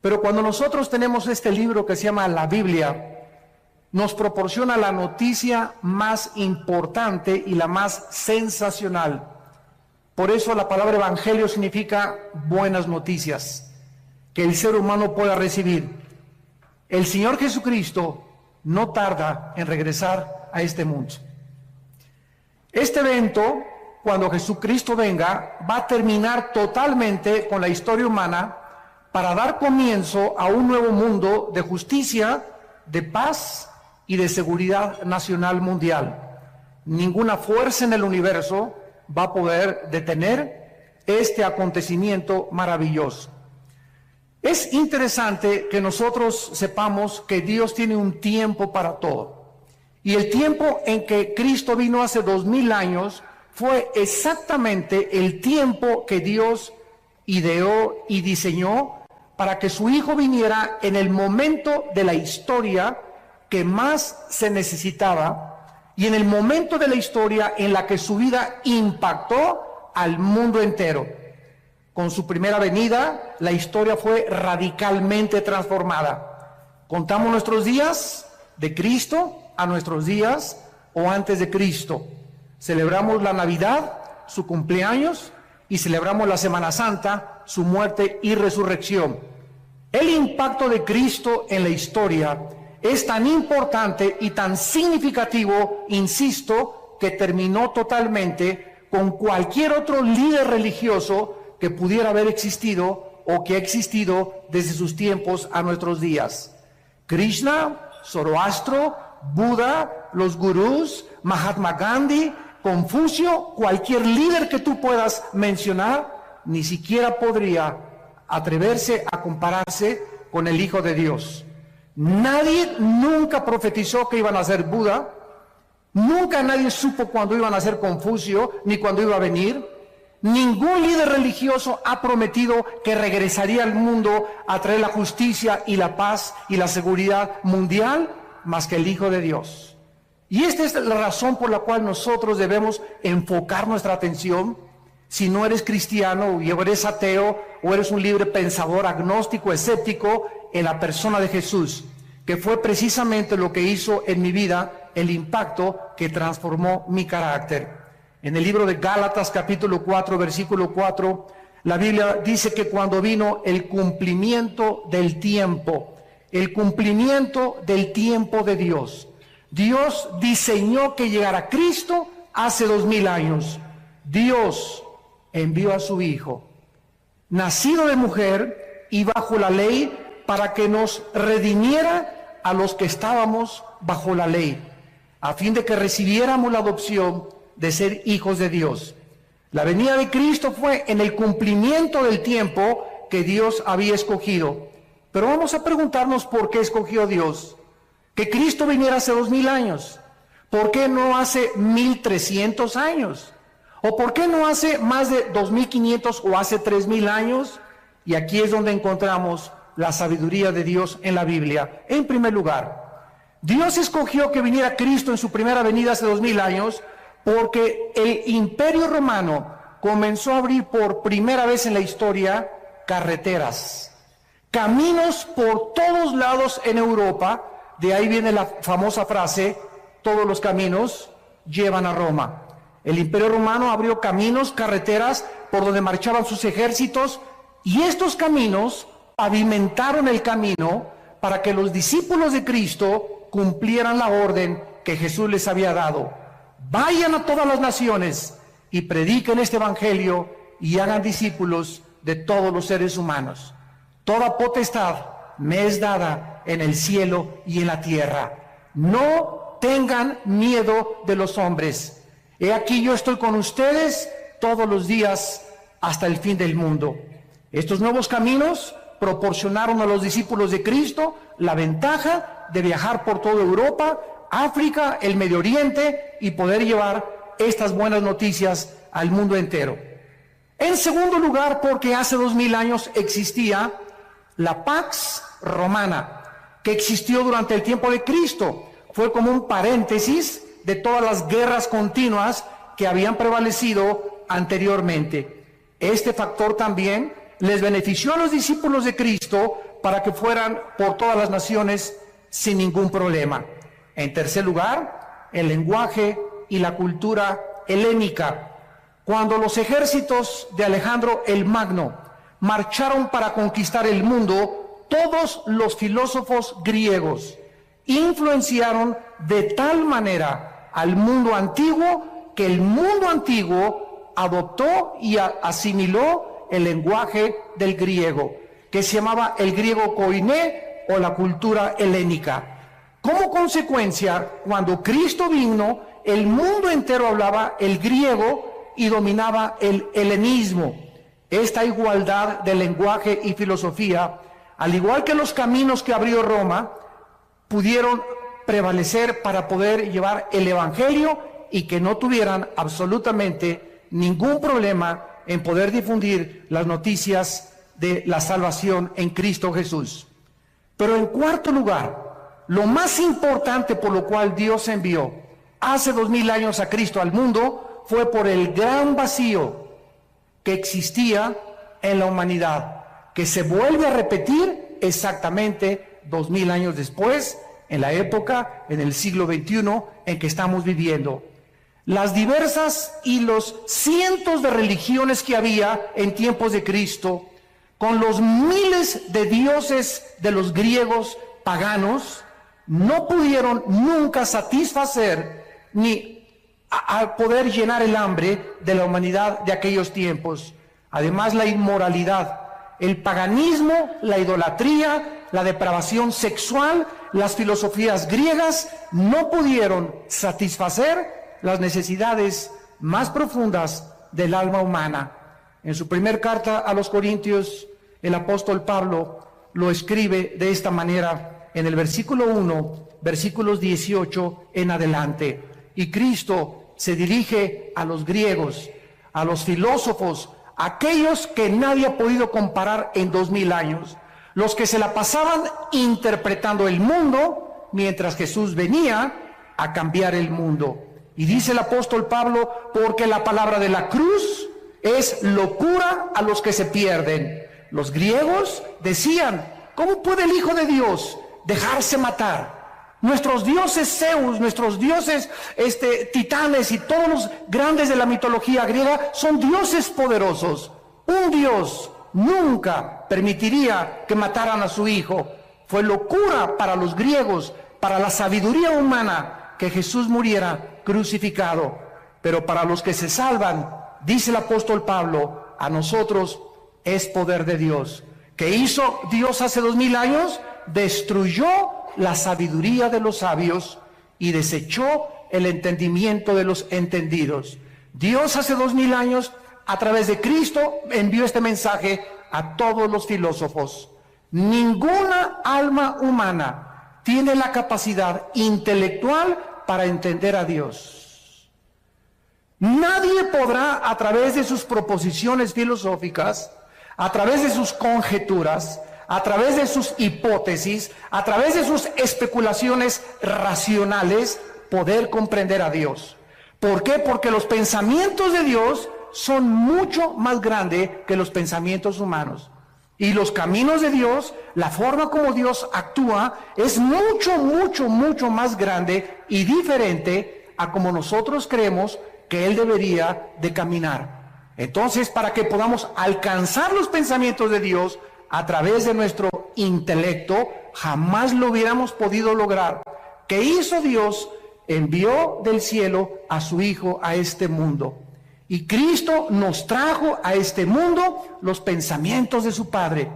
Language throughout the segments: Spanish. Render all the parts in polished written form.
Pero cuando nosotros tenemos este libro que se llama la Biblia, nos proporciona la noticia más importante y la más sensacional. Por eso la palabra evangelio significa buenas noticias que el ser humano pueda recibir. El Señor Jesucristo no tarda en regresar a este mundo. Este evento, cuando Jesucristo venga, va a terminar totalmente con la historia humana para dar comienzo a un nuevo mundo de justicia, de paz y de seguridad nacional mundial. Ninguna fuerza en el universo va a poder detener este acontecimiento maravilloso. Es interesante que nosotros sepamos que Dios tiene un tiempo para todo. Y el tiempo en que Cristo vino hace 2000 años fue exactamente el tiempo que Dios ideó y diseñó para que su Hijo viniera en el momento de la historia que más se necesitaba y en el momento de la historia en la que su vida impactó al mundo entero. Con su primera venida, la historia fue radicalmente transformada. Contamos nuestros días de Cristo a nuestros días o antes de Cristo. Celebramos la Navidad, su cumpleaños, y celebramos la Semana Santa, su muerte y resurrección. El impacto de Cristo en la historia es tan importante y tan significativo, insisto, que terminó totalmente con cualquier otro líder religioso que pudiera haber existido o que ha existido desde sus tiempos a nuestros días. Krishna, Zoroastro, Buda, los gurús, Mahatma Gandhi, Confucio, cualquier líder que tú puedas mencionar, ni siquiera podría atreverse a compararse con el Hijo de Dios. Nadie nunca profetizó que iban a ser Buda, nunca nadie supo cuándo iban a ser Confucio, ni cuándo iba a venir. Ningún líder religioso ha prometido que regresaría al mundo a traer la justicia y la paz y la seguridad mundial más que el Hijo de Dios. Y esta es la razón por la cual nosotros debemos enfocar nuestra atención. Si no eres cristiano o eres ateo o eres un libre pensador, agnóstico, escéptico, en la persona de Jesús, que fue precisamente lo que hizo en mi vida el impacto que transformó mi carácter. En el libro de Gálatas capítulo 4, versículo 4, la Biblia dice que cuando vino el cumplimiento del tiempo de Dios, Dios diseñó que llegara Cristo hace 2000 años. Dios envió a su Hijo, nacido de mujer y bajo la ley, para que nos redimiera a los que estábamos bajo la ley, a fin de que recibiéramos la adopción de ser hijos de Dios. La venida de Cristo fue en el cumplimiento del tiempo que Dios había escogido. Pero vamos a preguntarnos por qué escogió Dios que Cristo viniera hace 2000 años. ¿Por qué no hace 1300 años? ¿O por qué no hace más de 2500 o hace 3000 años? Y aquí es donde encontramos la sabiduría de Dios en la Biblia. En primer lugar, Dios escogió que viniera Cristo en su primera venida hace 2000 años porque el Imperio Romano comenzó a abrir por primera vez en la historia carreteras, caminos por todos lados en Europa. De ahí viene la famosa frase, todos los caminos llevan a Roma. El Imperio Romano abrió caminos, carreteras por donde marchaban sus ejércitos, y estos caminos pavimentaron el camino para que los discípulos de Cristo cumplieran la orden que Jesús les había dado. Vayan a todas las naciones y prediquen este evangelio y hagan discípulos de todos los seres humanos. Toda potestad me es dada en el cielo y en la tierra. No tengan miedo de los hombres. He aquí yo estoy con ustedes todos los días hasta el fin del mundo. Estos nuevos caminos proporcionaron a los discípulos de Cristo la ventaja de viajar por toda Europa, África, el Medio Oriente y poder llevar estas buenas noticias al mundo entero. En segundo lugar, porque hace 2000 años existía la Pax Romana, que existió durante el tiempo de Cristo. Fue como un paréntesis de todas las guerras continuas que habían prevalecido anteriormente. Este factor también les benefició a los discípulos de Cristo para que fueran por todas las naciones sin ningún problema. En tercer lugar, el lenguaje y la cultura helénica. Cuando los ejércitos de Alejandro el Magno marcharon para conquistar el mundo, todos los filósofos griegos influenciaron de tal manera al mundo antiguo que el mundo antiguo adoptó y asimiló el lenguaje del griego, que se llamaba el griego koiné o la cultura helénica. Como consecuencia, cuando Cristo vino, el mundo entero hablaba el griego y dominaba el helenismo. Esta igualdad de lenguaje y filosofía, al igual que los caminos que abrió Roma, pudieron prevalecer para poder llevar el evangelio y que no tuvieran absolutamente ningún problema en poder difundir las noticias de la salvación en Cristo Jesús. Pero en cuarto lugar, lo más importante por lo cual Dios envió hace 2000 años a Cristo al mundo fue por el gran vacío que existía en la humanidad, que se vuelve a repetir exactamente 2000 años después, en la época, en el siglo XXI en que estamos viviendo. Las diversas y los cientos de religiones que había en tiempos de Cristo, con los miles de dioses de los griegos paganos, no pudieron nunca satisfacer ni a poder llenar el hambre de la humanidad de aquellos tiempos. Además, la inmoralidad, el paganismo, la idolatría, la depravación sexual, las filosofías griegas no pudieron satisfacer las necesidades más profundas del alma humana. En su primer carta a los Corintios, el apóstol Pablo lo escribe de esta manera en el versículo 1, versículos 18 en adelante. Y Cristo se dirige a los griegos, a los filósofos, aquellos que nadie ha podido comparar en 2000 años, los que se la pasaban interpretando el mundo, mientras Jesús venía a cambiar el mundo. Y dice el apóstol Pablo, porque la palabra de la cruz es locura a los que se pierden. Los griegos decían, ¿cómo puede el Hijo de Dios dejarse matar? Nuestros dioses Zeus, nuestros dioses titanes y todos los grandes de la mitología griega son dioses poderosos. Un Dios nunca permitiría que mataran a su Hijo. Fue locura para los griegos, para la sabiduría humana, que Jesús muriera crucificado. Pero para los que se salvan, dice el apóstol Pablo, a nosotros es poder de Dios. ¿Qué hizo Dios hace 2000 años? Destruyó la sabiduría de los sabios y desechó el entendimiento de los entendidos. Dios hace 2000 años, a través de Cristo, envió este mensaje a todos los filósofos. Ninguna alma humana tiene la capacidad intelectual para entender a Dios. Nadie podrá, a través de sus proposiciones filosóficas, a través de sus conjeturas, a través de sus hipótesis, a través de sus especulaciones racionales, poder comprender a Dios. ¿Por qué? Porque los pensamientos de Dios son mucho más grandes que los pensamientos humanos. Y los caminos de Dios, la forma como Dios actúa, es mucho, mucho, mucho más grande y diferente a como nosotros creemos que Él debería de caminar. Entonces, para que podamos alcanzar los pensamientos de Dios a través de nuestro intelecto, jamás lo hubiéramos podido lograr. ¿Qué hizo Dios? Envió del cielo a su Hijo a este mundo. Y Cristo nos trajo a este mundo los pensamientos de su Padre.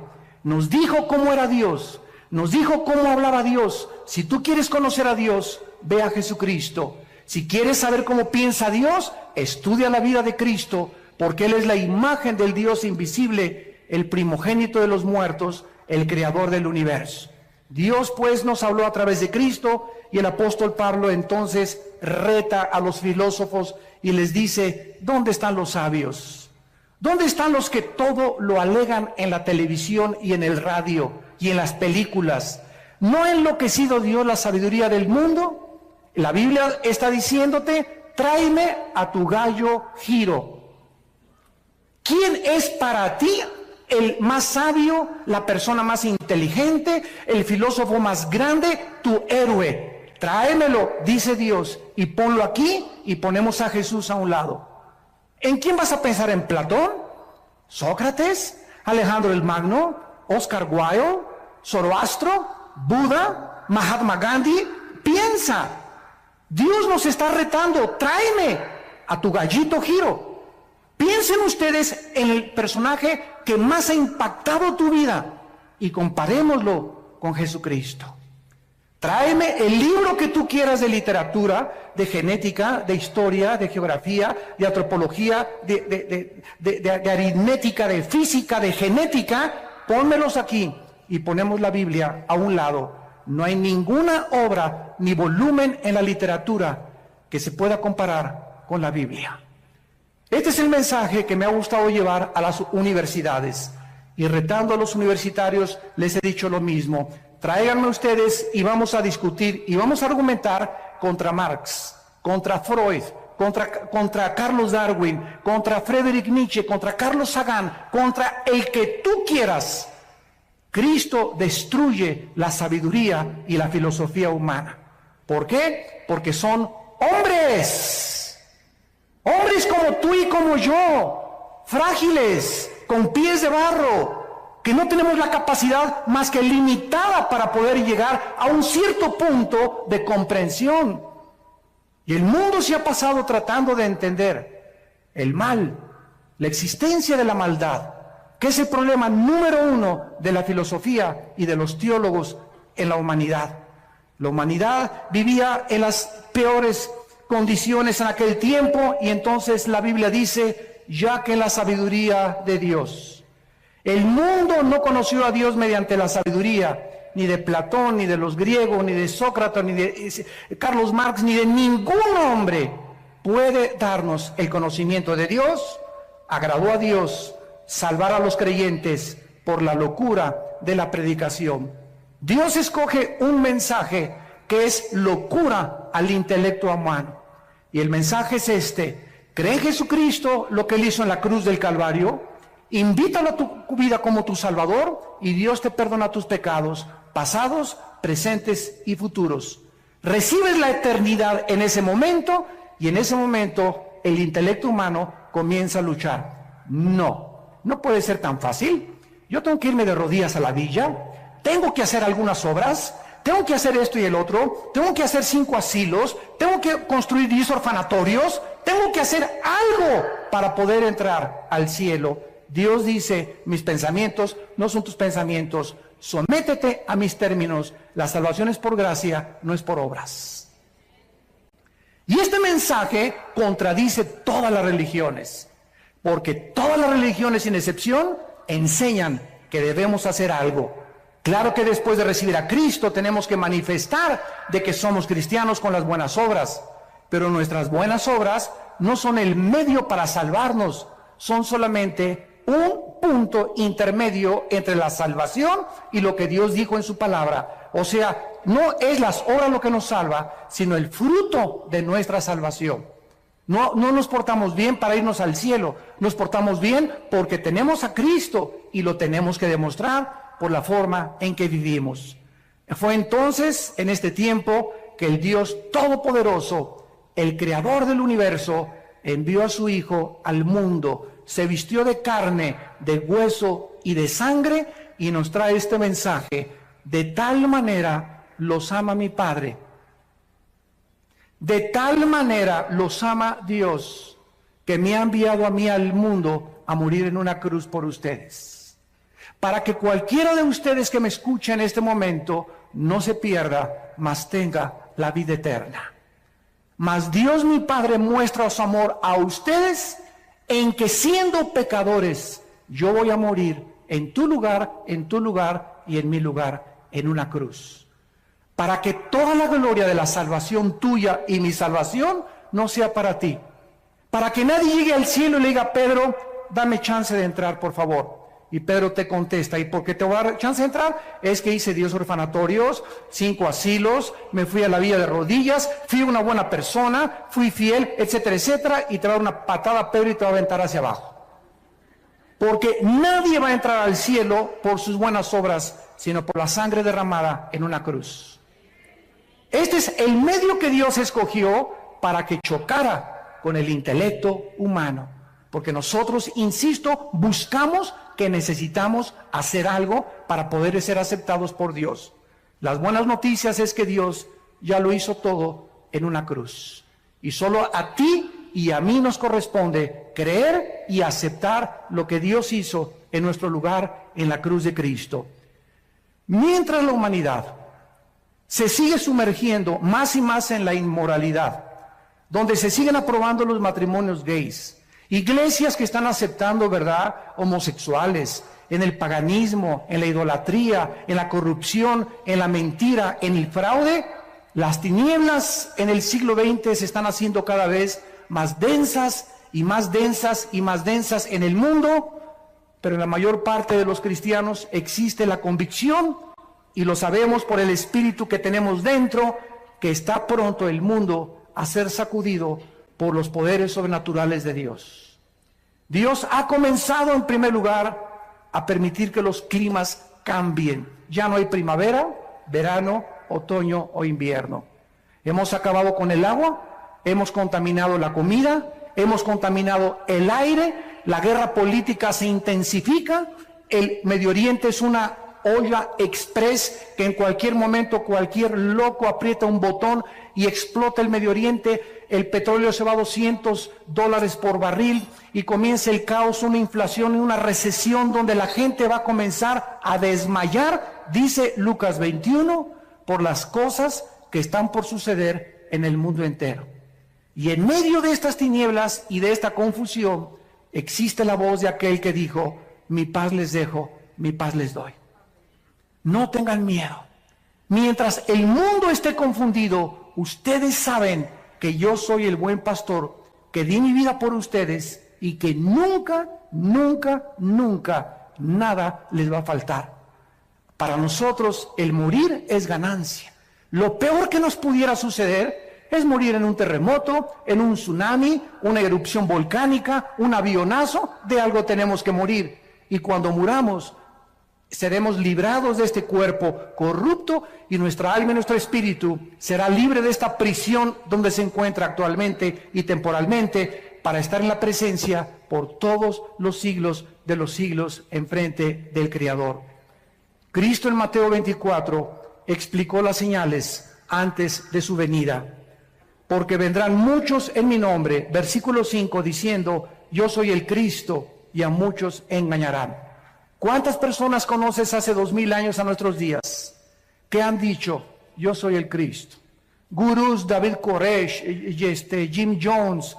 Nos dijo cómo era Dios. Nos dijo cómo hablaba Dios. Si tú quieres conocer a Dios, ve a Jesucristo. Si quieres saber cómo piensa Dios, estudia la vida de Cristo, porque Él es la imagen del Dios invisible, el primogénito de los muertos, el creador del universo. Dios pues nos habló a través de Cristo, y el apóstol Pablo entonces reta a los filósofos y les dice, ¿dónde están los sabios? ¿Dónde están los que todo lo alegan en la televisión y en el radio y en las películas? ¿No ha enloquecido Dios la sabiduría del mundo? La Biblia está diciéndote, tráeme a tu gallo Giro. ¿Quién es para ti el más sabio, la persona más inteligente, el filósofo más grande, tu héroe. Tráemelo, dice Dios, y ponlo aquí, y ponemos a Jesús a un lado. ¿En quién vas a pensar? ¿En Platón? ¿Sócrates? ¿Alejandro el Magno? ¿Oscar Wilde? ¿Zoroastro? ¿Buda? ¿Mahatma Gandhi? Piensa. Dios nos está retando. Tráeme a tu gallito Giro. Piensen ustedes en el personaje que más ha impactado tu vida y comparémoslo con Jesucristo. Tráeme el libro que tú quieras de literatura, de genética, de historia, de geografía, de antropología, de aritmética, de física, de genética. Pónmelos aquí y ponemos la Biblia a un lado. No hay ninguna obra ni volumen en la literatura que se pueda comparar con la Biblia. Este es el mensaje que me ha gustado llevar a las universidades. Y retando a los universitarios les he dicho lo mismo. Tráiganme ustedes y vamos a discutir y vamos a argumentar contra Marx, contra Freud, contra Carlos Darwin, contra Friedrich Nietzsche, contra Carlos Sagan, contra el que tú quieras. Cristo destruye la sabiduría y la filosofía humana. ¿Por qué? Porque son hombres. Hombres como tú y como yo, frágiles, con pies de barro, que no tenemos la capacidad más que limitada para poder llegar a un cierto punto de comprensión. Y el mundo se ha pasado tratando de entender el mal, la existencia de la maldad, que es el problema número uno de la filosofía y de los teólogos en la humanidad. La humanidad vivía en las peores condiciones en aquel tiempo y entonces la Biblia dice, ya que la sabiduría de Dios. El mundo no conoció a Dios mediante la sabiduría, ni de Platón, ni de los griegos, ni de Sócrates, ni de Carlos Marx, ni de ningún hombre puede darnos el conocimiento de Dios. Agradó a Dios salvar a los creyentes por la locura de la predicación. Dios escoge un mensaje que es locura al intelecto humano. Y el mensaje es este: cree en Jesucristo, lo que Él hizo en la cruz del Calvario, invítalo a tu vida como tu Salvador y Dios te perdona tus pecados, pasados, presentes y futuros. Recibes la eternidad en ese momento y en ese momento el intelecto humano comienza a luchar. No puede ser tan fácil. Yo tengo que irme de rodillas a la villa, tengo que hacer algunas obras, tengo que hacer esto y el otro, tengo que hacer 5 asilos, tengo que construir 10 orfanatorios, tengo que hacer algo para poder entrar al cielo. Dios dice, mis pensamientos no son tus pensamientos, sométete a mis términos, la salvación es por gracia, no es por obras. Y este mensaje contradice todas las religiones, porque todas las religiones sin excepción enseñan que debemos hacer algo. Claro que después de recibir a Cristo tenemos que manifestar de que somos cristianos con las buenas obras, pero nuestras buenas obras no son el medio para salvarnos, son solamente un punto intermedio entre la salvación y lo que Dios dijo en su palabra. O sea, no es las obras lo que nos salva, sino el fruto de nuestra salvación. No nos portamos bien para irnos al cielo, nos portamos bien porque tenemos a Cristo y lo tenemos que demostrar por la forma en que vivimos. Fue entonces, en este tiempo, que el Dios Todopoderoso, el Creador del universo, envió a su Hijo al mundo, se vistió de carne, de hueso y de sangre y nos trae este mensaje: de tal manera los ama mi Padre, de tal manera los ama Dios, que me ha enviado a mí al mundo a morir en una cruz por ustedes, para que cualquiera de ustedes que me escuche en este momento no se pierda, mas tenga la vida eterna. Mas Dios mi Padre muestra su amor a ustedes en que siendo pecadores, yo voy a morir en tu lugar y en mi lugar, en una cruz. Para que toda la gloria de la salvación tuya y mi salvación no sea para ti. Para que nadie llegue al cielo y le diga: Pedro, dame chance de entrar, por favor. Y Pedro te contesta: ¿y por qué te voy a dar chance de entrar? Es que hice 10 orfanatorios, 5 asilos, me fui a la villa de rodillas, fui una buena persona, fui fiel, etcétera, etcétera, y te va a dar una patada, Pedro, y te va a aventar hacia abajo. porque nadie va a entrar al cielo por sus buenas obras, sino por la sangre derramada en una cruz. Este es el medio que Dios escogió para que chocara con el intelecto humano, porque nosotros, insisto, buscamos que necesitamos hacer algo para poder ser aceptados por Dios. Las buenas noticias es que Dios ya lo hizo todo en una cruz, y solo a ti y a mí nos corresponde creer y aceptar lo que Dios hizo en nuestro lugar en la cruz de Cristo. Mientras la humanidad se sigue sumergiendo más y más en la inmoralidad, donde se siguen aprobando los matrimonios gays, iglesias que están aceptando, ¿verdad?, homosexuales, en el paganismo, en la idolatría, en la corrupción, en la mentira, en el fraude, las tinieblas en el siglo XX se están haciendo cada vez más densas y más densas y más densas en el mundo, pero en la mayor parte de los cristianos existe la convicción, y lo sabemos por el espíritu que tenemos dentro, que está pronto el mundo a ser sacudido por los poderes sobrenaturales de Dios. Dios ha comenzado en primer lugar a permitir que los climas cambien. Ya no hay primavera, verano, otoño o invierno. Hemos acabado con el agua, hemos contaminado la comida, hemos contaminado el aire, la guerra política se intensifica, el Medio Oriente es una olla express que en cualquier momento cualquier loco aprieta un botón y explota el Medio Oriente, el petróleo se va a $200 por barril y comienza el caos, una inflación y una recesión donde la gente va a comenzar a desmayar, dice Lucas 21, por las cosas que están por suceder en el mundo entero. Y en medio de estas tinieblas y de esta confusión existe la voz de aquel que dijo: mi paz les dejo, mi paz les doy. No tengan miedo. Mientras el mundo esté confundido, ustedes saben que yo soy el buen pastor, que di mi vida por ustedes y que nunca, nunca, nunca nada les va a faltar. Para nosotros el morir es ganancia. Lo peor que nos pudiera suceder es morir en un terremoto, en un tsunami, una erupción volcánica, un avionazo. De algo tenemos que morir. Y cuando muramos, seremos librados de este cuerpo corrupto y nuestra alma y nuestro espíritu será libre de esta prisión donde se encuentra actualmente y temporalmente, para estar en la presencia por todos los siglos de los siglos en frente del Creador. Cristo en Mateo 24 explicó las señales antes de su venida. Porque vendrán muchos en mi nombre, versículo 5, diciendo: yo soy el Cristo, y a muchos engañarán. ¿Cuántas personas conoces hace 2000 años a nuestros días que han dicho: yo soy el Cristo? Gurús, David Koresh, Jim Jones,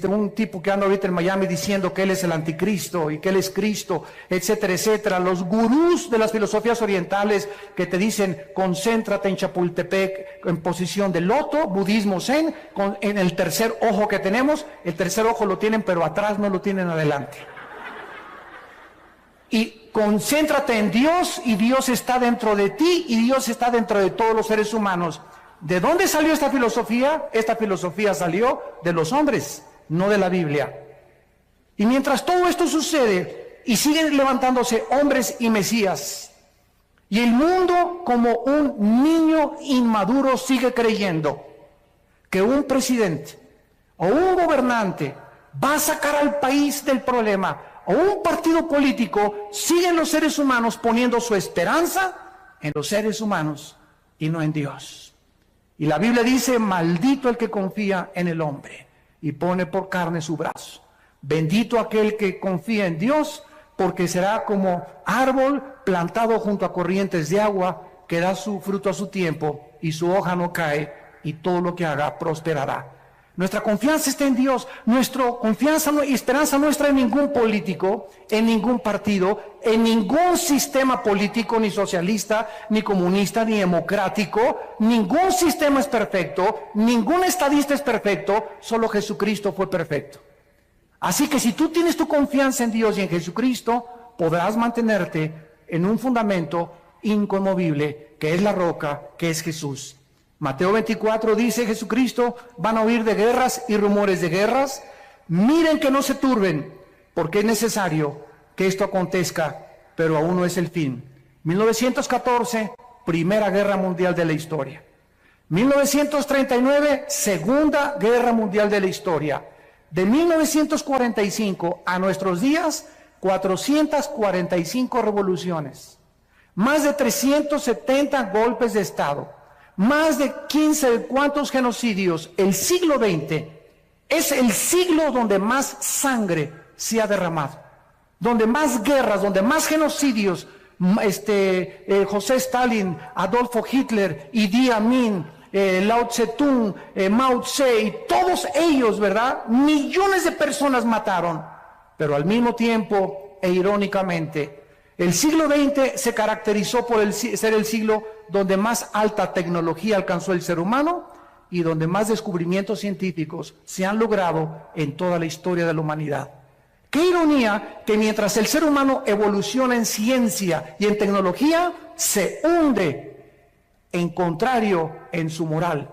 un tipo que anda ahorita en Miami diciendo que él es el anticristo y que él es Cristo, etcétera, etcétera. Los gurús de las filosofías orientales que te dicen: concéntrate en Chapultepec en posición de loto, budismo zen, en el tercer ojo que tenemos. El tercer ojo lo tienen, pero atrás no lo tienen adelante. Y concéntrate en Dios, y Dios está dentro de ti, y Dios está dentro de todos los seres humanos. ¿De dónde salió esta filosofía? Esta filosofía salió de los hombres, no de la Biblia. Y mientras todo esto sucede, y siguen levantándose hombres y mesías, y el mundo como un niño inmaduro sigue creyendo que un presidente o un gobernante va a sacar al país del problema, o un partido político, siguen los seres humanos poniendo su esperanza en los seres humanos y no en Dios. Y la Biblia dice: maldito el que confía en el hombre y pone por carne su brazo. Bendito aquel que confía en Dios, porque será como árbol plantado junto a corrientes de agua, que da su fruto a su tiempo y su hoja no cae, y todo lo que haga prosperará. Nuestra confianza está en Dios. Nuestra confianza y esperanza no está en ningún político, en ningún partido, en ningún sistema político, ni socialista, ni comunista, ni democrático. Ningún sistema es perfecto, ningún estadista es perfecto, solo Jesucristo fue perfecto. Así que si tú tienes tu confianza en Dios y en Jesucristo, podrás mantenerte en un fundamento inconmovible, que es la roca, que es Jesús. Mateo 24 dice Jesucristo: van a oír de guerras y rumores de guerras. Miren que no se turben, porque es necesario que esto acontezca, pero aún no es el fin. 1914, Primera Guerra Mundial de la historia. 1939, Segunda Guerra Mundial de la historia. De 1945 a nuestros días, 445 revoluciones, más de 370 golpes de Estado, más de 15 de cuantos genocidios. El siglo XX es el siglo donde más sangre se ha derramado, donde más guerras, donde más genocidios. José Stalin, Adolfo Hitler, Idi Amin, Lao Tse-tung, Mao Tse, y todos ellos, ¿verdad? Millones de personas mataron, pero al mismo tiempo, e irónicamente, el siglo XX se caracterizó por ser el siglo donde más alta tecnología alcanzó el ser humano y donde más descubrimientos científicos se han logrado en toda la historia de la humanidad. Qué ironía que mientras el ser humano evoluciona en ciencia y en tecnología, se hunde en contrario en su moral.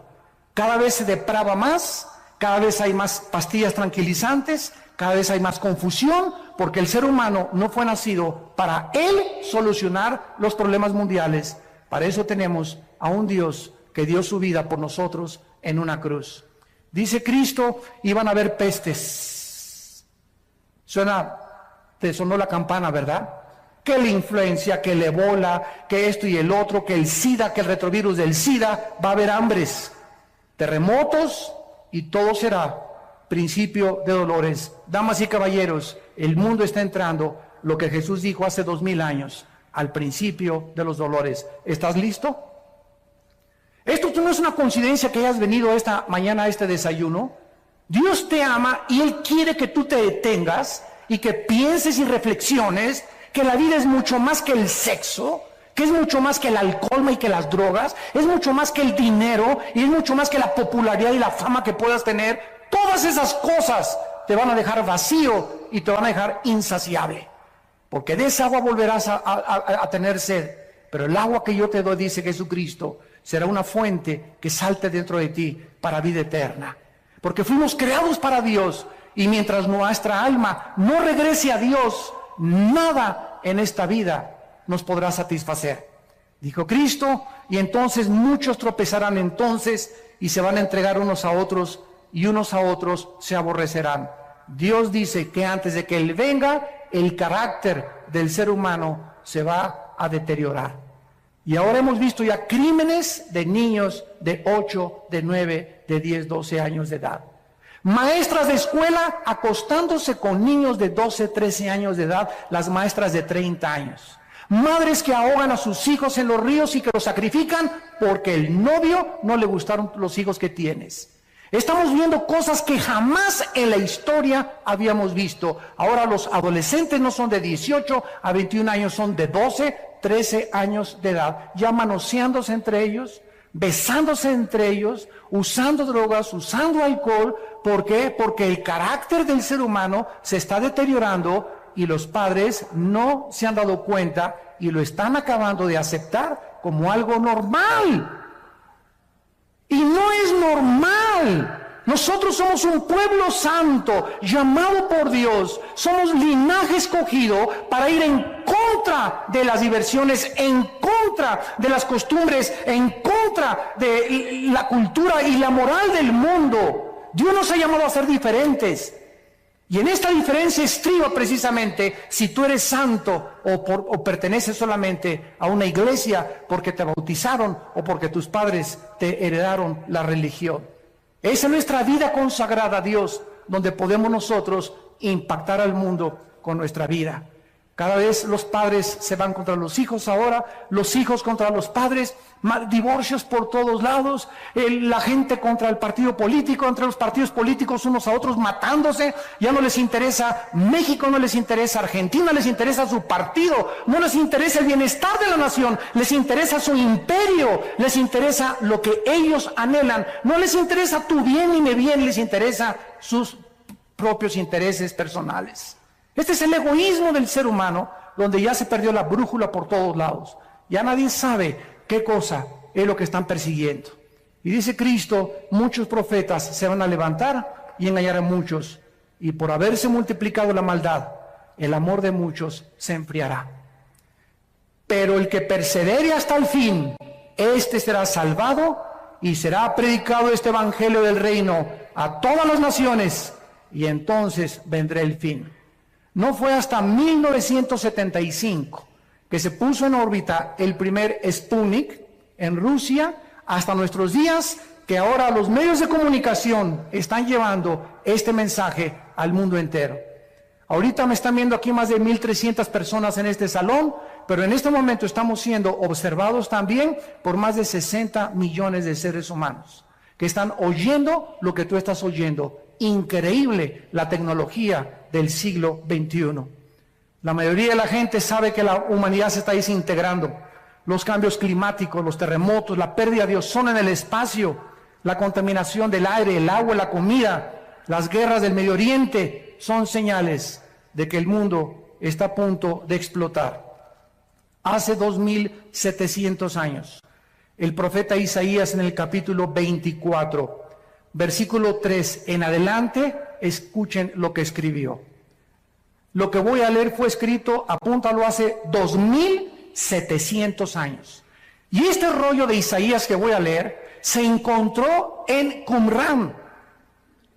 Cada vez se deprava más, cada vez hay más pastillas tranquilizantes, cada vez hay más confusión, porque el ser humano no fue nacido para él solucionar los problemas mundiales. Para eso tenemos a un Dios que dio su vida por nosotros en una cruz. Dice Cristo, iban a haber pestes. Te sonó la campana, ¿verdad? Que la influencia, que el ébola, que esto y el otro, que el SIDA, que el retrovirus del SIDA, va a haber hambres, terremotos y todo será principio de dolores. Damas y caballeros, el mundo está entrando, lo que Jesús dijo hace 2000 años, al principio de los dolores. ¿Estás listo? Esto no es una coincidencia que hayas venido esta mañana a este desayuno. Dios te ama y Él quiere que tú te detengas y que pienses y reflexiones que la vida es mucho más que el sexo, que es mucho más que el alcohol y que las drogas, es mucho más que el dinero y es mucho más que la popularidad y la fama que puedas tener. Todas esas cosas te van a dejar vacío y te van a dejar insaciable, porque de esa agua volverás a tener sed, pero el agua que yo te doy, dice Jesucristo, será una fuente que salte dentro de ti para vida eterna, porque fuimos creados para Dios, y mientras nuestra alma no regrese a Dios, nada en esta vida nos podrá satisfacer, dijo Cristo. Y entonces muchos tropezarán entonces y se van a entregar unos a otros, y unos a otros se aborrecerán. Dios dice que antes de que Él venga, el carácter del ser humano se va a deteriorar. Y ahora hemos visto ya crímenes de niños de 8, de 9, de 10, 12 años de edad. Maestras de escuela acostándose con niños de 12, 13 años de edad, las maestras de 30 años. Madres que ahogan a sus hijos en los ríos y que los sacrifican porque el novio no le gustaron los hijos que tienes. Estamos viendo cosas que jamás en la historia habíamos visto. Ahora los adolescentes no son de 18 a 21 años, son de 12, 13 años de edad, ya manoseándose entre ellos, besándose entre ellos, usando drogas, usando alcohol. ¿Por qué? Porque el carácter del ser humano se está deteriorando y los padres no se han dado cuenta y lo están acabando de aceptar como algo normal. Y no es normal. Nosotros somos un pueblo santo, llamado por Dios. Somos linaje escogido para ir en contra de las diversiones, en contra de las costumbres, en contra de la cultura y la moral del mundo. Dios nos ha llamado a ser diferentes. Y en esta diferencia estriba precisamente si tú eres santo o perteneces solamente a una iglesia porque te bautizaron o porque tus padres te heredaron la religión. Esa es nuestra vida consagrada a Dios, donde podemos nosotros impactar al mundo con nuestra vida. Cada vez los padres se van contra los hijos ahora, los hijos contra los padres, divorcios por todos lados, la gente contra el partido político, entre los partidos políticos unos a otros matándose. Ya no les interesa México, no les interesa Argentina, les interesa su partido, no les interesa el bienestar de la nación, les interesa su imperio, les interesa lo que ellos anhelan, no les interesa tu bien ni mi bien, les interesa sus propios intereses personales. Este es el egoísmo del ser humano, donde ya se perdió la brújula por todos lados. Ya nadie sabe qué cosa es lo que están persiguiendo. Y dice Cristo, muchos profetas se van a levantar y engañar a muchos. Y por haberse multiplicado la maldad, el amor de muchos se enfriará. Pero el que persevere hasta el fin, este será salvado, y será predicado este evangelio del reino a todas las naciones, y entonces vendrá el fin. No fue hasta 1975 que se puso en órbita el primer Sputnik en Rusia, hasta nuestros días, que ahora los medios de comunicación están llevando este mensaje al mundo entero. Ahorita me están viendo aquí más de 1,300 personas en este salón, pero en este momento estamos siendo observados también por más de 60 millones de seres humanos que están oyendo lo que tú estás oyendo. Increíble la tecnología del siglo XXI. La mayoría de la gente sabe que la humanidad se está desintegrando. Los cambios climáticos, los terremotos, la pérdida de ozono en el espacio, la contaminación del aire, el agua, la comida, las guerras del Medio Oriente son señales de que el mundo está a punto de explotar. Hace 2,700 años, el profeta Isaías en el capítulo 24, versículo 3 en adelante, escuchen lo que escribió. Lo que voy a leer fue escrito, apúntalo, hace 2,700 años. Y este rollo de Isaías que voy a leer se encontró en Qumran.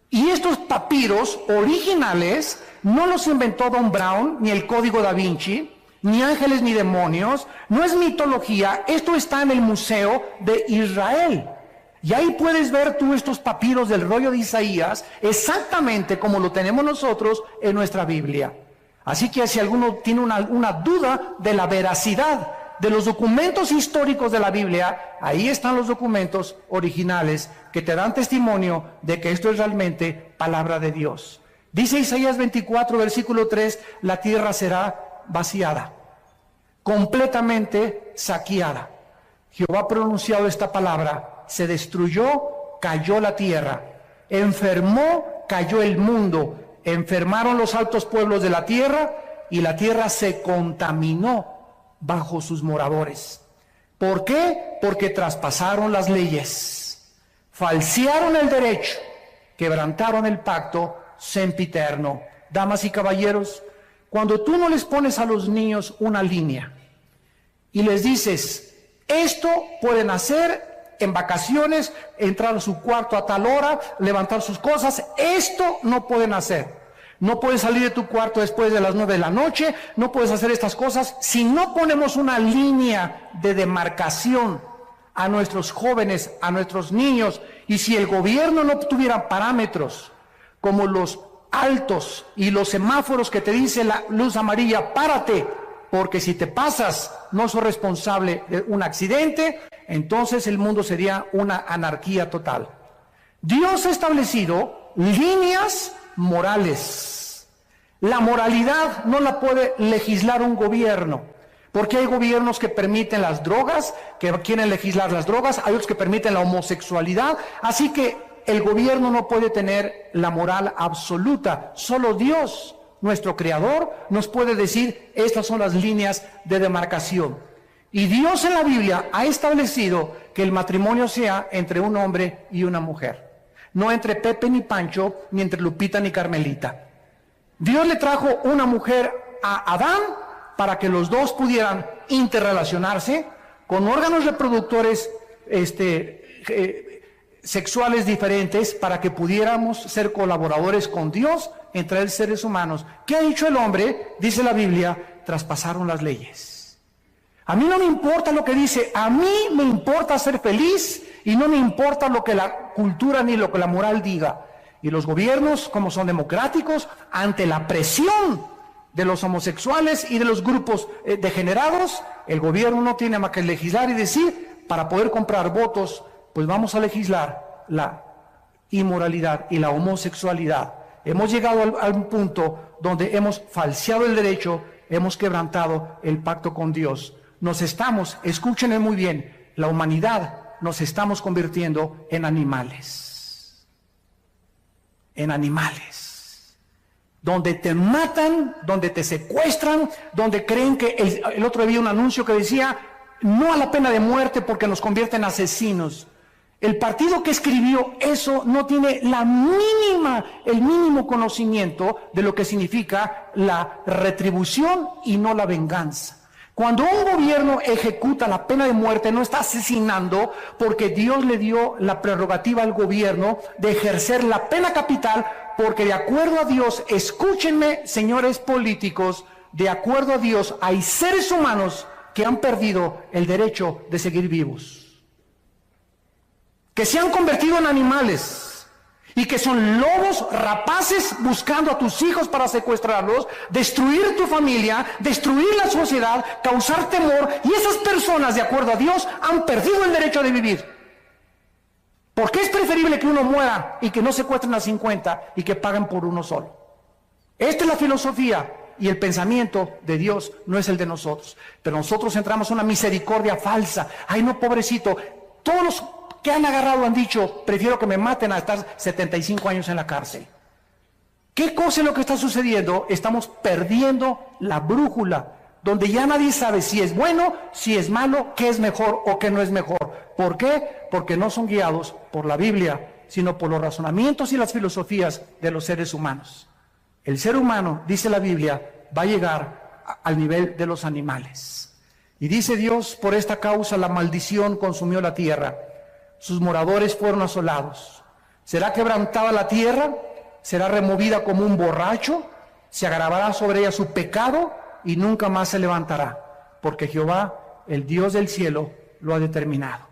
Y estos papiros originales no los inventó Don Brown, ni el Código Da Vinci, ni ángeles ni demonios, no es mitología, esto está en el Museo de Israel. Y ahí puedes ver tú estos papiros del rollo de Isaías, exactamente como lo tenemos nosotros en nuestra Biblia. Así que si alguno tiene una duda de la veracidad de los documentos históricos de la Biblia, ahí están los documentos originales que te dan testimonio de que esto es realmente palabra de Dios. Dice Isaías 24, versículo 3, la tierra será vaciada, completamente saqueada. Jehová ha pronunciado esta palabra, se destruyó, cayó la tierra, enfermó, cayó el mundo, enfermaron los altos pueblos de la tierra, y la tierra se contaminó bajo sus moradores. ¿Por qué? Porque traspasaron las leyes, falsearon el derecho, quebrantaron el pacto sempiterno. Damas y caballeros, cuando tú no les pones a los niños una línea y les dices, esto pueden hacer en vacaciones, entrar a su cuarto a tal hora, levantar sus cosas, esto no pueden hacer. No puedes salir de tu cuarto después de las 9 de la noche, no puedes hacer estas cosas. Si no ponemos una línea de demarcación a nuestros jóvenes, a nuestros niños, y si el gobierno no tuviera parámetros como los altos y los semáforos que te dice la luz amarilla, párate, porque si te pasas no sos responsable de un accidente, entonces el mundo sería una anarquía total. Dios ha establecido líneas morales. La moralidad no la puede legislar un gobierno, porque hay gobiernos que permiten las drogas, que quieren legislar las drogas, hay otros que permiten la homosexualidad, así que el gobierno no puede tener la moral absoluta. Solo Dios, nuestro Creador, nos puede decir, estas son las líneas de demarcación. Y Dios en la Biblia ha establecido que el matrimonio sea entre un hombre y una mujer. No entre Pepe ni Pancho, ni entre Lupita ni Carmelita. Dios le trajo una mujer a Adán para que los dos pudieran interrelacionarse con órganos reproductores sexuales diferentes, para que pudiéramos ser colaboradores con Dios entre seres humanos. ¿Qué ha dicho el hombre? Dice la Biblia, traspasaron las leyes. A mí no me importa lo que dice, a mí me importa ser feliz y no me importa lo que la cultura ni lo que la moral diga. Y los gobiernos, como son democráticos, ante la presión de los homosexuales y de los grupos degenerados, el gobierno no tiene más que legislar y decir, para poder comprar votos, pues vamos a legislar la inmoralidad y la homosexualidad. Hemos llegado al punto donde hemos falseado el derecho, hemos quebrantado el pacto con Dios. Nos estamos, escúchenme muy bien, la humanidad nos estamos convirtiendo en animales. En animales. Donde te matan, donde te secuestran, donde creen que el otro día vi un anuncio que decía, no a la pena de muerte porque nos convierte en asesinos. El partido que escribió eso no tiene el mínimo conocimiento de lo que significa la retribución y no la venganza. Cuando un gobierno ejecuta la pena de muerte, no está asesinando, porque Dios le dio la prerrogativa al gobierno de ejercer la pena capital, porque de acuerdo a Dios, escúchenme, señores políticos, de acuerdo a Dios hay seres humanos que han perdido el derecho de seguir vivos, que se han convertido en animales y que son lobos rapaces buscando a tus hijos para secuestrarlos, destruir tu familia, destruir la sociedad, causar temor, y esas personas, de acuerdo a Dios, han perdido el derecho de vivir. Porque es preferible que uno muera y que no secuestren a 50 y que paguen por uno solo. Esta es la filosofía y el pensamiento de Dios, no es el de nosotros. Pero nosotros entramos en una misericordia falsa. Ay, no, pobrecito. Todos los que han agarrado han dicho, prefiero que me maten a estar 75 años en la cárcel. ¿Qué cosa es lo que está sucediendo? Estamos perdiendo la brújula, donde ya nadie sabe si es bueno, si es malo, qué es mejor o qué no es mejor. ¿Por qué? Porque no son guiados por la Biblia, sino por los razonamientos y las filosofías de los seres humanos. El ser humano, dice la Biblia, va a llegar al nivel de los animales. Y dice Dios, por esta causa la maldición consumió la tierra. Sus moradores fueron asolados. ¿Será quebrantada la tierra? ¿Será removida como un borracho? ¿Se agravará sobre ella su pecado? Y nunca más se levantará, porque Jehová, el Dios del cielo, lo ha determinado.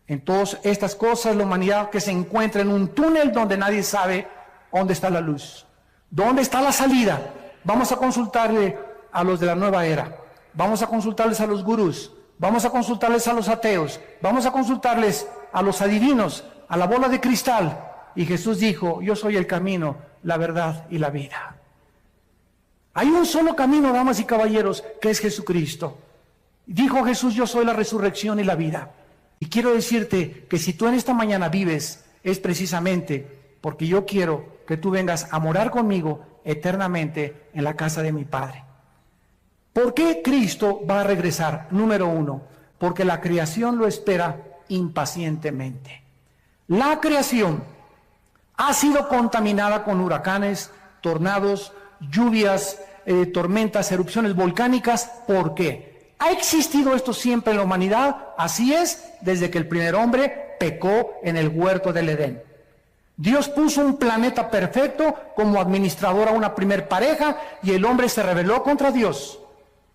En todas estas cosas, la humanidad que se encuentra en un túnel donde nadie sabe dónde está la luz, dónde está la salida. Vamos a consultarle a los de la nueva era, vamos a consultarles a los gurús, vamos a consultarles a los ateos, vamos a consultarles a los adivinos, a la bola de cristal. Y Jesús dijo, yo soy el camino, la verdad y la vida. Hay un solo camino, damas y caballeros, que es Jesucristo. Dijo Jesús, yo soy la resurrección y la vida. Y quiero decirte que si tú en esta mañana vives, es precisamente porque yo quiero que tú vengas a morar conmigo eternamente en la casa de mi Padre. ¿Por qué Cristo va a regresar? Número uno, porque la creación lo espera impacientemente. La creación ha sido contaminada con huracanes, tornados, lluvias, tormentas, erupciones volcánicas. ¿Por qué? ¿Ha existido esto siempre en la humanidad? Así es, desde que el primer hombre pecó en el huerto del Edén. Dios puso un planeta perfecto como administrador a una primer pareja y el hombre se rebeló contra Dios.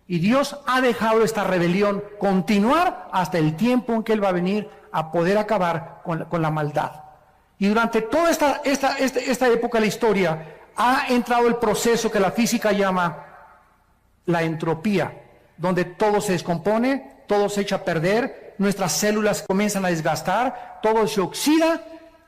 Y Dios ha dejado esta rebelión continuar hasta el tiempo en que Él va a venir a poder acabar con la maldad. Y durante toda esta época de la historia ha entrado el proceso que la física llama la entropía, donde todo se descompone, todo se echa a perder, nuestras células comienzan a desgastar, todo se oxida.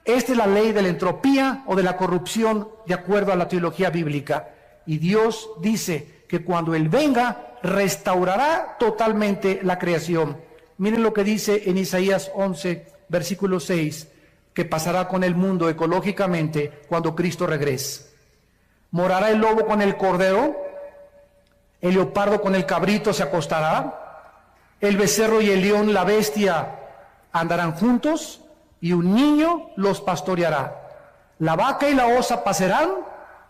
Esta es la ley de la entropía o de la corrupción de acuerdo a la teología bíblica. Y Dios dice que cuando Él venga, restaurará totalmente la creación. Miren lo que dice en Isaías 11, versículo 6, que pasará con el mundo ecológicamente cuando Cristo regrese. Morará el lobo con el cordero, el leopardo con el cabrito se acostará, el becerro y el león, la bestia, andarán juntos, y un niño los pastoreará. La vaca y la osa pasarán,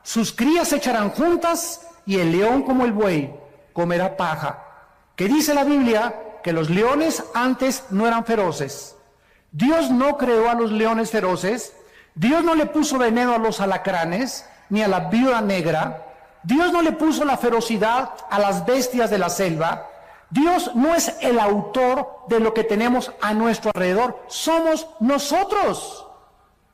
sus crías se echarán juntas, y el león como el buey comerá paja. ¿Qué dice la Biblia? Que los leones antes no eran feroces. Dios no creó a los leones feroces, Dios no le puso veneno a los alacranes, ni a la viuda negra, Dios no le puso la ferocidad a las bestias de la selva. Dios no es el autor de lo que tenemos a nuestro alrededor, somos nosotros.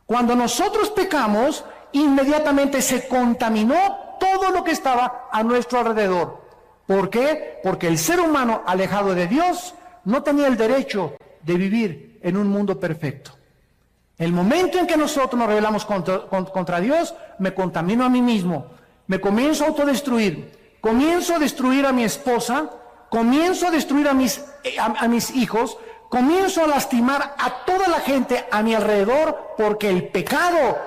Cuando nosotros pecamos, inmediatamente se contaminó todo lo que estaba a nuestro alrededor. ¿Por qué? Porque el ser humano alejado de Dios no tenía el derecho de vivir en un mundo perfecto. El momento en que nosotros nos rebelamos contra Dios, me contamino a mí mismo, me comienzo a autodestruir, comienzo a destruir a mi esposa, comienzo a destruir a mis hijos, comienzo a lastimar a toda la gente a mi alrededor, porque el pecado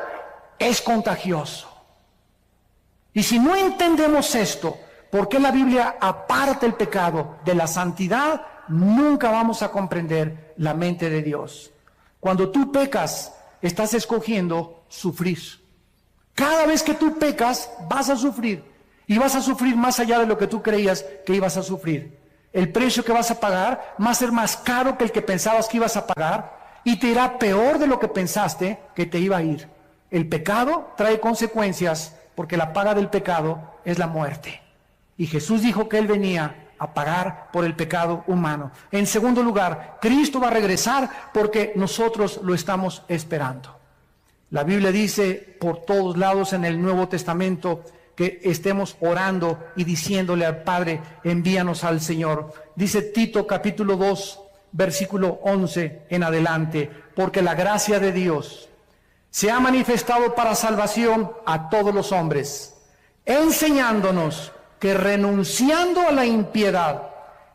es contagioso. Y si no entendemos esto, ¿por qué la Biblia aparta el pecado de la santidad? Nunca vamos a comprender la mente de Dios. Cuando tú pecas, estás escogiendo sufrir. Cada vez que tú pecas, vas a sufrir. Y vas a sufrir más allá de lo que tú creías que ibas a sufrir. El precio que vas a pagar va a ser más caro que el que pensabas que ibas a pagar. Y te irá peor de lo que pensaste que te iba a ir. El pecado trae consecuencias, porque la paga del pecado es la muerte. Y Jesús dijo que Él venía a pagar por el pecado humano. En segundo lugar, Cristo va a regresar porque nosotros lo estamos esperando. La Biblia dice por todos lados en el Nuevo Testamento que estemos orando y diciéndole al Padre, envíanos al Señor. Dice Tito capítulo 2, versículo 11 en adelante, porque la gracia de Dios se ha manifestado para salvación a todos los hombres, enseñándonos que renunciando a la impiedad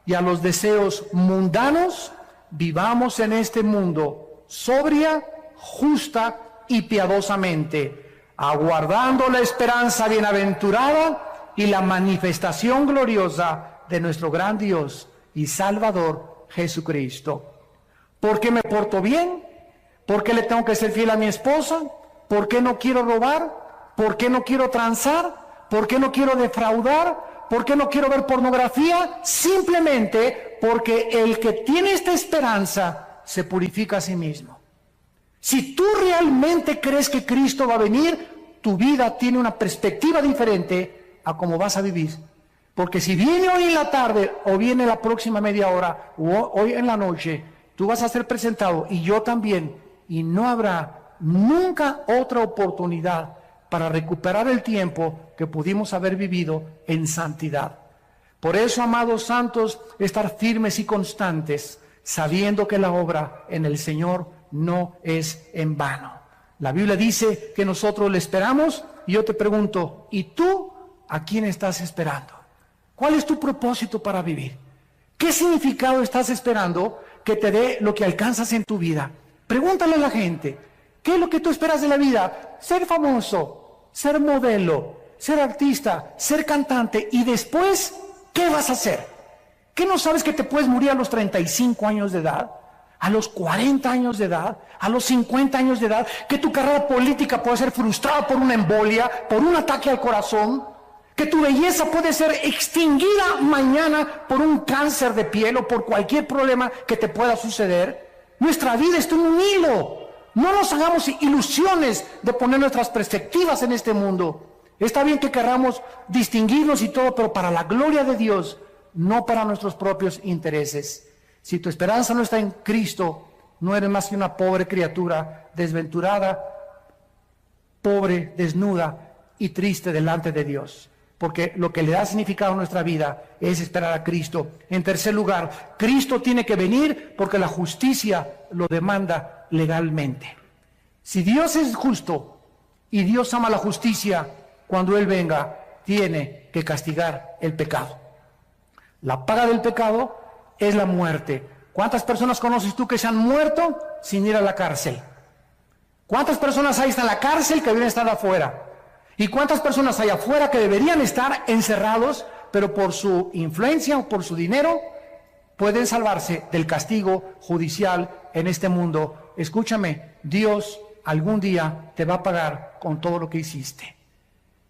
y a los deseos mundanos, vivamos en este mundo sobria, justa y piadosamente, aguardando la esperanza bienaventurada y la manifestación gloriosa de nuestro gran Dios y Salvador Jesucristo. ¿Por qué me porto bien? ¿Por qué le tengo que ser fiel a mi esposa? ¿Por qué no quiero robar? ¿Por qué no quiero transar? ¿Por qué no quiero defraudar? ¿Por qué no quiero ver pornografía? Simplemente porque el que tiene esta esperanza se purifica a sí mismo. Si tú realmente crees que Cristo va a venir, tu vida tiene una perspectiva diferente a cómo vas a vivir. Porque si viene hoy en la tarde o viene la próxima media hora o hoy en la noche, tú vas a ser presentado y yo también, y no habrá nunca otra oportunidad para recuperar el tiempo que pudimos haber vivido en santidad. Por eso, amados santos, estar firmes y constantes, sabiendo que la obra en el Señor no es en vano. La Biblia dice que nosotros le esperamos, y yo te pregunto, ¿y tú a quién estás esperando? ¿Cuál es tu propósito para vivir? ¿Qué significado estás esperando que te dé lo que alcanzas en tu vida? Pregúntale a la gente, ¿qué es lo que tú esperas de la vida? Ser famoso, ser modelo, ser artista, ser cantante, y después, ¿qué vas a hacer? ¿Qué no sabes que te puedes morir a los 35 años de edad? A los 40 años de edad, a los 50 años de edad, que tu carrera política puede ser frustrada por una embolia, por un ataque al corazón, que tu belleza puede ser extinguida mañana por un cáncer de piel o por cualquier problema que te pueda suceder. Nuestra vida está en un hilo. No nos hagamos ilusiones de poner nuestras perspectivas en este mundo. Está bien que queramos distinguirnos y todo, pero para la gloria de Dios, no para nuestros propios intereses. Si tu esperanza no está en Cristo, no eres más que una pobre criatura, desventurada, pobre, desnuda y triste delante de Dios. Porque lo que le da significado a nuestra vida es esperar a Cristo. En tercer lugar, Cristo tiene que venir porque la justicia lo demanda legalmente. Si Dios es justo y Dios ama la justicia, cuando Él venga, tiene que castigar el pecado. La paga del pecado es la muerte. ¿Cuántas personas conoces tú que se han muerto sin ir a la cárcel? ¿Cuántas personas hay en la cárcel que deberían estar afuera? ¿Y cuántas personas hay afuera que deberían estar encerrados, pero por su influencia o por su dinero pueden salvarse del castigo judicial en este mundo? Escúchame, Dios algún día te va a pagar con todo lo que hiciste.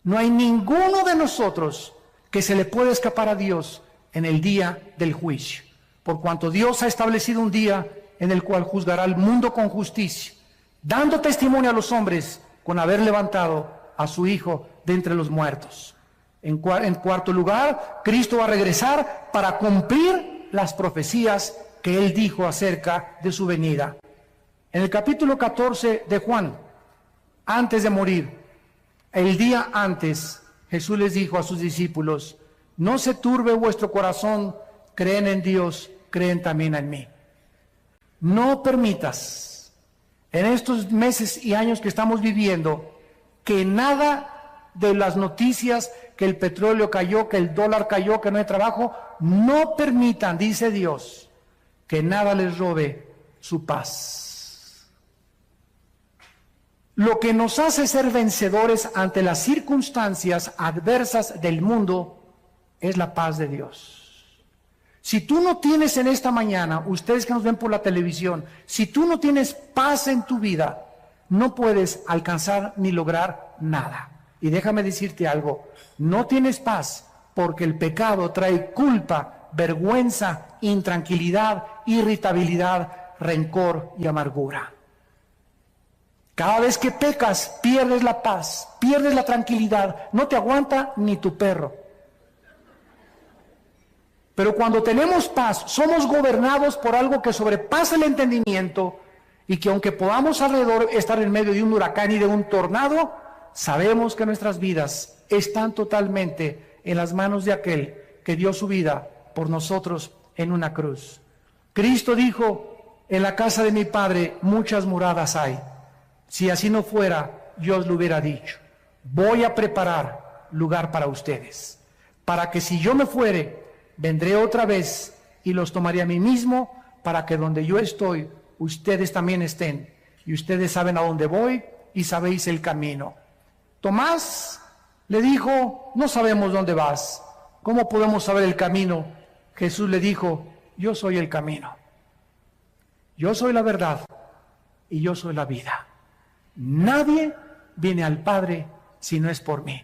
No hay ninguno de nosotros que se le pueda escapar a Dios en el día del juicio, por cuanto Dios ha establecido un día en el cual juzgará al mundo con justicia, dando testimonio a los hombres con haber levantado a su Hijo de entre los muertos. En cuarto lugar, Cristo va a regresar para cumplir las profecías que Él dijo acerca de su venida. En el capítulo 14 de Juan, antes de morir, el día antes, Jesús les dijo a sus discípulos: no se turbe vuestro corazón, creen en Dios, creen también en mí. No permitas en estos meses y años que estamos viviendo que nada de las noticias, que el petróleo cayó, que el dólar cayó, que no hay trabajo, no permitan, dice Dios, que nada les robe su paz. Lo que nos hace ser vencedores ante las circunstancias adversas del mundo es la paz de Dios. Si tú no tienes en esta mañana, ustedes que nos ven por la televisión, si tú no tienes paz en tu vida, no puedes alcanzar ni lograr nada. Y déjame decirte algo, no tienes paz porque el pecado trae culpa, vergüenza, intranquilidad, irritabilidad, rencor y amargura. Cada vez que pecas, pierdes la paz, pierdes la tranquilidad, no te aguanta ni tu perro. Pero cuando tenemos paz, somos gobernados por algo que sobrepasa el entendimiento y que aunque podamos alrededor estar en medio de un huracán y de un tornado, sabemos que nuestras vidas están totalmente en las manos de aquel que dio su vida por nosotros en una cruz. Cristo dijo, en la casa de mi Padre muchas moradas hay. Si así no fuera, yo os lo hubiera dicho. Voy a preparar lugar para ustedes, para que si yo me fuere, vendré otra vez y los tomaré a mí mismo, para que donde yo estoy, ustedes también estén. Y ustedes saben a dónde voy y sabéis el camino. Tomás le dijo, no sabemos dónde vas. ¿Cómo podemos saber el camino? Jesús le dijo, yo soy el camino. Yo soy la verdad y yo soy la vida. Nadie viene al Padre si no es por mí.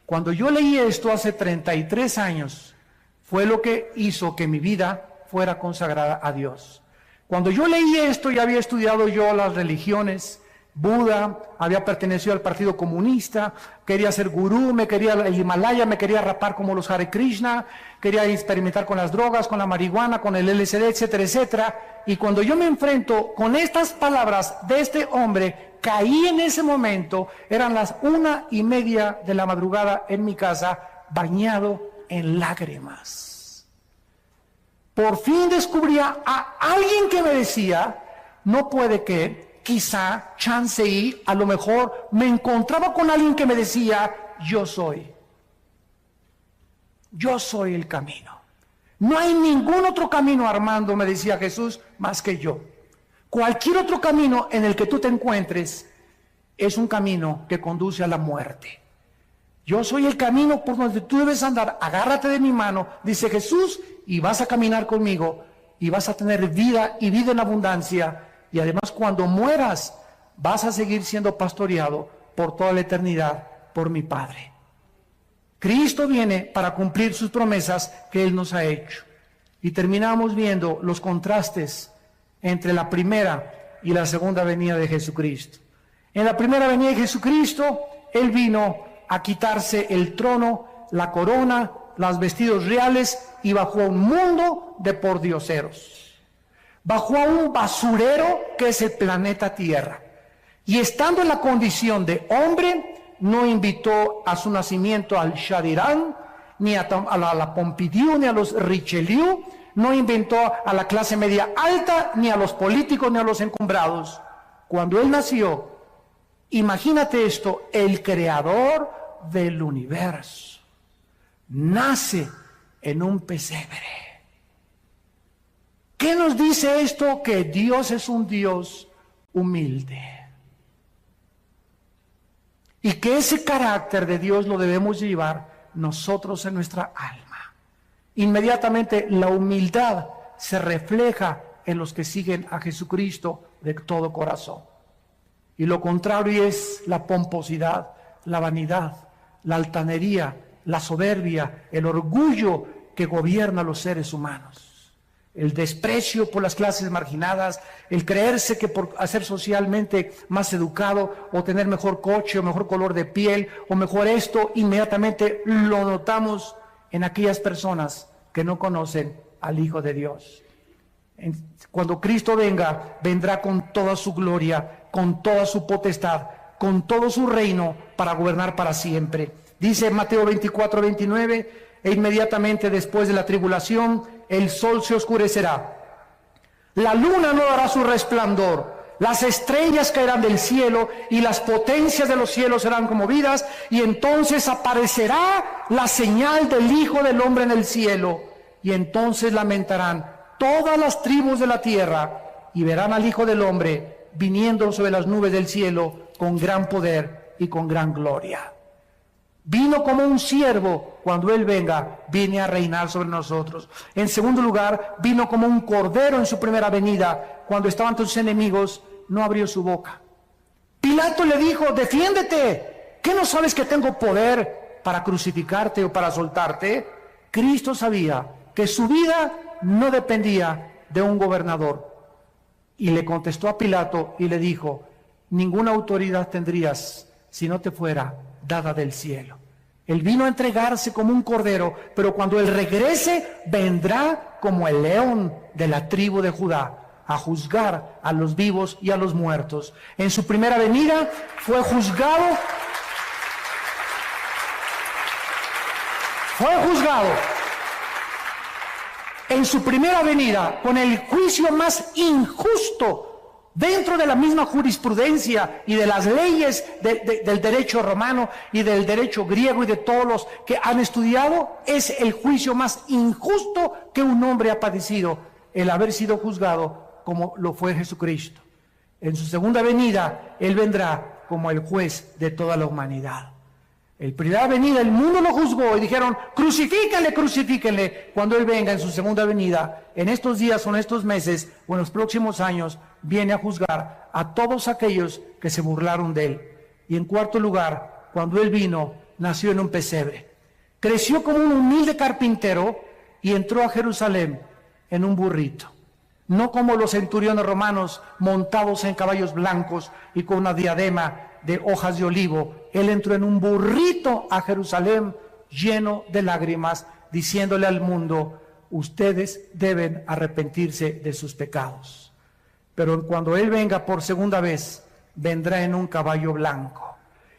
Cuando yo leí esto hace 33 años, fue lo que hizo que mi vida fuera consagrada a Dios. Cuando yo leí esto, ya había estudiado yo las religiones, Buda, había pertenecido al Partido Comunista, quería ser gurú, me quería el Himalaya, me quería rapar como los Hare Krishna, quería experimentar con las drogas, con la marihuana, con el LSD, etcétera, etcétera. Y cuando yo me enfrento con estas palabras de este hombre, caí en ese momento, eran las 1:30 de la madrugada en mi casa, bañado en lágrimas. Por fin descubría a alguien que me decía, no puede que, quizá, chance y, a lo mejor, me encontraba con alguien que me decía, yo soy el camino. No hay ningún otro camino, Armando, me decía Jesús, más que yo. Cualquier otro camino en el que tú te encuentres es un camino que conduce a la muerte. Yo soy el camino por donde tú debes andar, agárrate de mi mano, dice Jesús, y vas a caminar conmigo, y vas a tener vida y vida en abundancia, y además cuando mueras, vas a seguir siendo pastoreado por toda la eternidad por mi Padre. Cristo viene para cumplir sus promesas que Él nos ha hecho. Y terminamos viendo los contrastes entre la primera y la segunda venida de Jesucristo. En la primera venida de Jesucristo, Él vino a quitarse el trono, la corona, los vestidos reales y bajó a un mundo de pordioseros. Bajó a un basurero que es el planeta Tierra. Y estando en la condición de hombre, no invitó a su nacimiento al Chadirán, ni a la Pompidou, ni a los Richelieu, no inventó a la clase media alta, ni a los políticos, ni a los encumbrados. Cuando Él nació, imagínate esto, el creador del universo nace en un pesebre. ¿Qué nos dice esto? Que Dios es un Dios humilde. Y que ese carácter de Dios lo debemos llevar nosotros en nuestra alma. Inmediatamente la humildad se refleja en los que siguen a Jesucristo de todo corazón. Y lo contrario es la pomposidad, la vanidad, la altanería, la soberbia, el orgullo que gobierna a los seres humanos. El desprecio por las clases marginadas, el creerse que por ser socialmente más educado o tener mejor coche o mejor color de piel o mejor esto, inmediatamente lo notamos en aquellas personas que no conocen al Hijo de Dios. Cuando Cristo venga, vendrá con toda su gloria, con toda su potestad, con todo su reino para gobernar para siempre. Dice Mateo 24:29, e inmediatamente después de la tribulación, el sol se oscurecerá, la luna no dará su resplandor, las estrellas caerán del cielo y las potencias de los cielos serán conmovidas, y entonces aparecerá la señal del Hijo del Hombre en el cielo, y entonces lamentarán todas las tribus de la tierra y verán al Hijo del Hombre viniendo sobre las nubes del cielo con gran poder y con gran gloria. Vino como un siervo, cuando Él venga, viene a reinar sobre nosotros. En segundo lugar, vino como un cordero en su primera venida, cuando estaban tus enemigos, no abrió su boca. Pilato le dijo, defiéndete, ¿qué no sabes que tengo poder para crucificarte o para soltarte? Cristo sabía que su vida no dependía de un gobernador. Y le contestó a Pilato y le dijo, ninguna autoridad tendrías si no te fuera dada del cielo. Él vino a entregarse como un cordero, pero cuando Él regrese, vendrá como el león de la tribu de Judá, a juzgar a los vivos y a los muertos. En su primera venida fue juzgado. En su primera venida, con el juicio más injusto dentro de la misma jurisprudencia y de las leyes del derecho romano y del derecho griego y de todos los que han estudiado, es el juicio más injusto que un hombre ha padecido, el haber sido juzgado como lo fue Jesucristo. En su segunda venida, Él vendrá como el juez de toda la humanidad. En primera venida el mundo lo juzgó y dijeron, crucifíquenle, crucifíquenle. Cuando Él venga en su segunda venida, en estos días o en estos meses o en los próximos años, viene a juzgar a todos aquellos que se burlaron de Él. Y en cuarto lugar, cuando Él vino, nació en un pesebre. Creció como un humilde carpintero y entró a Jerusalén en un burrito. No como los centuriones romanos montados en caballos blancos y con una diadema de hojas de olivo. Él entró en un burrito a Jerusalén lleno de lágrimas, diciéndole al mundo, ustedes deben arrepentirse de sus pecados. Pero cuando Él venga por segunda vez, vendrá en un caballo blanco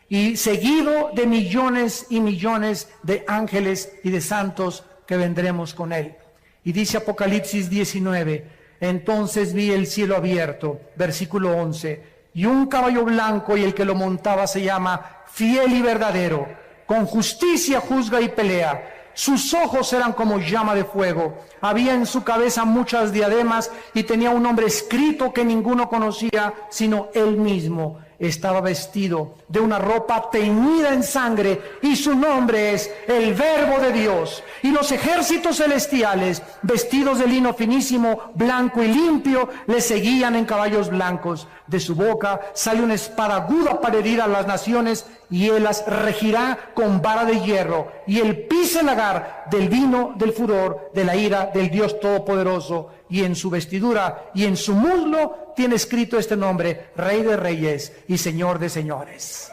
y seguido de millones y millones de ángeles y de santos que vendremos con Él. Y dice Apocalipsis 19, entonces vi el cielo abierto, versículo 11, y un caballo blanco, y el que lo montaba se llama Fiel y Verdadero, con justicia juzga y pelea. Sus ojos eran como llama de fuego, había en su cabeza muchas diademas, y tenía un nombre escrito que ninguno conocía, sino Él mismo. Estaba vestido de una ropa teñida en sangre, y su nombre es el Verbo de Dios. Y los ejércitos celestiales, vestidos de lino finísimo, blanco y limpio, le seguían en caballos blancos. De su boca sale una espada aguda para herir a las naciones, y Él las regirá con vara de hierro, y Él pisa el lagar del vino del furor de la ira del Dios Todopoderoso. Y en su vestidura y en su muslo tiene escrito este nombre, Rey de Reyes y Señor de Señores.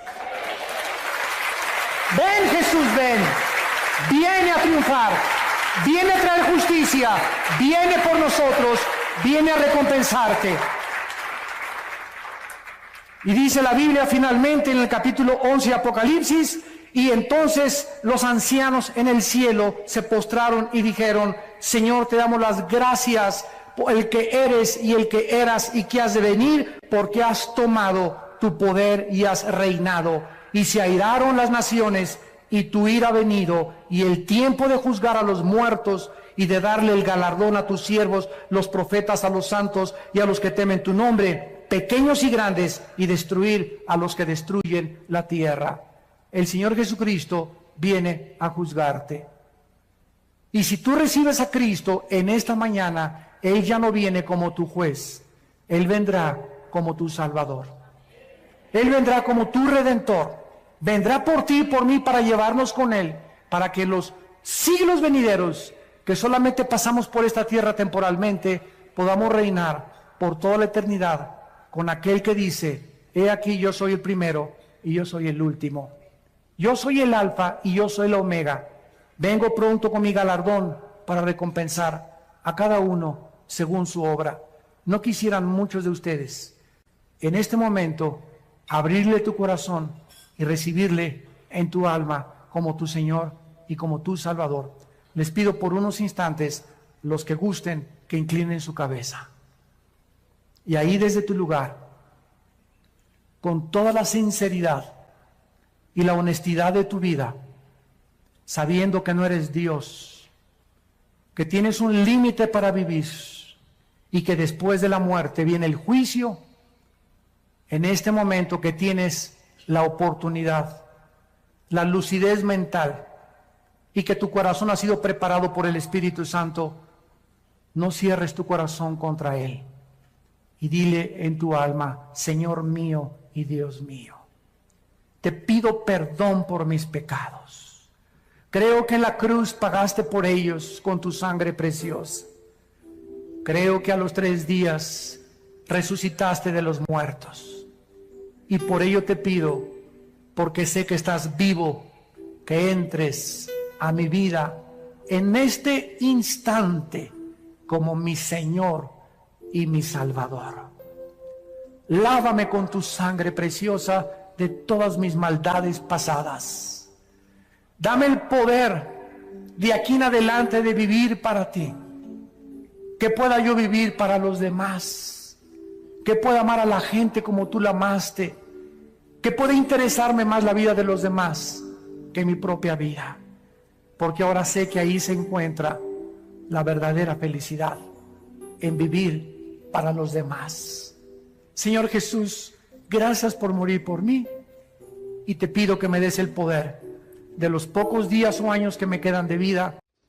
Ven, Jesús, ven. Viene a triunfar, viene a traer justicia, viene por nosotros, viene a recompensarte. Y dice la Biblia finalmente en el capítulo 11 de Apocalipsis, y entonces los ancianos en el cielo se postraron y dijeron, Señor, te damos las gracias por el que eres y el que eras y que has de venir, porque has tomado tu poder y has reinado. Y se airaron las naciones, y tu ira ha venido, y el tiempo de juzgar a los muertos y de darle el galardón a tus siervos, los profetas, a los santos y a los que temen tu nombre, pequeños y grandes, y destruir a los que destruyen la tierra. El Señor Jesucristo viene a juzgarte. Y si tú recibes a Cristo en esta mañana, Él ya no viene como tu juez, Él vendrá como tu Salvador. Él vendrá como tu Redentor. Vendrá por ti y por mí para llevarnos con Él, para que los siglos venideros, que solamente pasamos por esta tierra temporalmente, podamos reinar por toda la eternidad con aquel que dice, he aquí yo soy el primero y yo soy el último. Yo soy el alfa y yo soy el omega. Vengo pronto con mi galardón para recompensar a cada uno según su obra. No quisieran muchos de ustedes en este momento abrirle tu corazón y recibirle en tu alma como tu Señor y como tu Salvador. Les pido por unos instantes, los que gusten, que inclinen su cabeza. Y ahí desde tu lugar, con toda la sinceridad y la honestidad de tu vida, sabiendo que no eres Dios, que tienes un límite para vivir y que después de la muerte viene el juicio, en este momento que tienes la oportunidad la lucidez mental y que tu corazón ha sido preparado por el Espíritu Santo, no cierres tu corazón contra Él y dile en tu alma: Señor mío y Dios mío, te pido perdón por mis pecados. Creo que en la cruz pagaste por ellos con tu sangre preciosa. Creo que a los 3 días resucitaste de los muertos. Y por ello te pido, porque sé que estás vivo, que entres a mi vida en este instante como mi Señor y mi Salvador. Lávame con tu sangre preciosa de todas mis maldades pasadas. Dame el poder de aquí en adelante de vivir para ti. Que pueda yo vivir para los demás. Que pueda amar a la gente como tú la amaste. Que pueda interesarme más la vida de los demás que mi propia vida. Porque ahora sé que ahí se encuentra la verdadera felicidad, en vivir para los demás. Señor Jesús, gracias por morir por mí, y te pido que me des el poder de los pocos días o años que me quedan de vida,